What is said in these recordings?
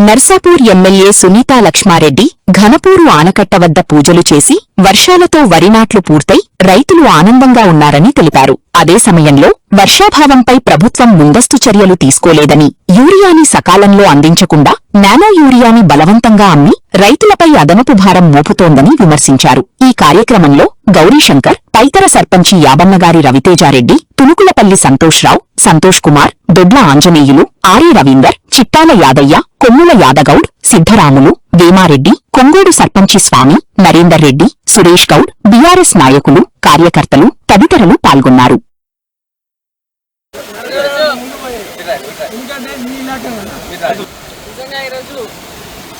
Narsapur MLA Sunitha Lakshma Reddy ఘనపూరు ఆనకట్ట వద్ద పూజలు చేసి వర్షాలతో వరినాట్లు పూర్తై రైతులు ఆనందంగా ఉన్నారని తెలిపారు. అదే సమయంలో వర్షాభావంపై ప్రభుత్వం ముందస్తు చర్యలు తీసుకోలేదని, యూరియాని సకాలంలో అందించకుండా నానో యూరియాని బలవంతంగా అమ్మి రైతులపై అదనపు భారం మోపుతోందని విమర్శించారు. ఈ కార్యక్రమంలో గౌరీశంకర్, పైతర సర్పంచి యాబన్నగారి రవితేజారెడ్డి, తునుకులపల్లి సంతోష్రావు, సంతోష్ కుమార్, దొడ్ల ఆంజనేయులు, ఆర్య రవీందర్, చిట్టాల యాదయ్య, కొమ్ముల యాదగౌడ్, సిద్ధరాములు, వేమారెడ్డి, కొంగోడు సర్పంచి స్వామి, నరేందర్ రెడ్డి, సురేష్ గౌడ్, బీఆర్ఎస్ నాయకులు, కార్యకర్తలు తదితరులు పాల్గొన్నారు.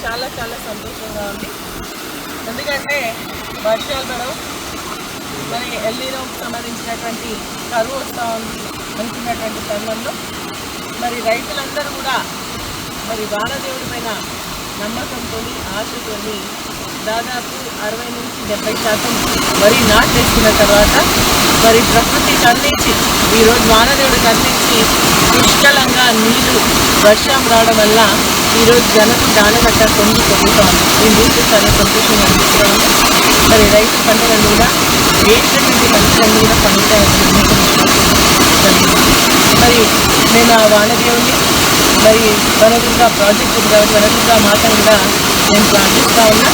చాలా సంతోషంగా ఉంది. ఎందుకంటే వర్షాలు పడవు, మరి ఎల్లీలోకి సంబంధించినటువంటి కరువు వస్తూ ఉంది అనుకున్నటువంటి తరుణంలో మరి రైతులందరూ కూడా మరి వానదేవుడి పైన నమ్మకంతో ఆశతో దాదాపు 60 నుంచి 70% వరి నాటేసుకున్న తర్వాత మరి ప్రకృతి కరుణించి ఈరోజు వానదేవుడు కరుణించి పుష్కలంగా నీళ్లు వర్షం రావడం వల్ల ఈరోజు జనం దానగట్ట పొందుతోంది. నేను చూస్తే చాలా సంతోషంగా అనిపిస్తూ ఉంది. మరి రైతు పంటలను కూడా వేసినటువంటి పంటలన్నీ కూడా పండుతాయని మరి నేను ఆ వానదేవుని మరి వనదుర్గా ప్రాజెక్టు ఉంది కాబట్టి వనదుర్గా మాటను కూడా నేను ప్రార్థిస్తూ ఉన్నా.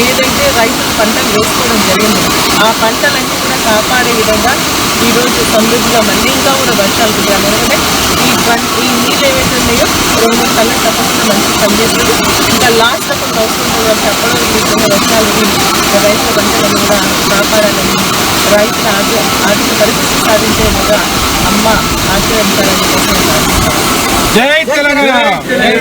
ఏదైతే రైతులు పంటలు వేసుకోవడం జరిగిందో ఆ పంటలన్నీ కూడా కాపాడే విధంగా ఈరోజు సమృద్ధిగా మళ్ళీ ఇంకా కూడా వర్షాలు కుదిరాము. ఎందుకంటే ఈ నీళ్ళు ఏవైతే ఉన్నాయో 2-3 కళ్ళ తప్పకుండా మంచి పనిచేస్తుంది. ఇంకా లాస్ట్లో కొంత అవసరం కూడా చెప్పడం విధంగా వర్షాలు రైతుల పంటలను కూడా కాపాడాలని, రైతుల ఆర్థిక పరిస్థితి సాధించేందుగా అమ్మ ఆశీర్వదించాలని జై తెలంగాణ.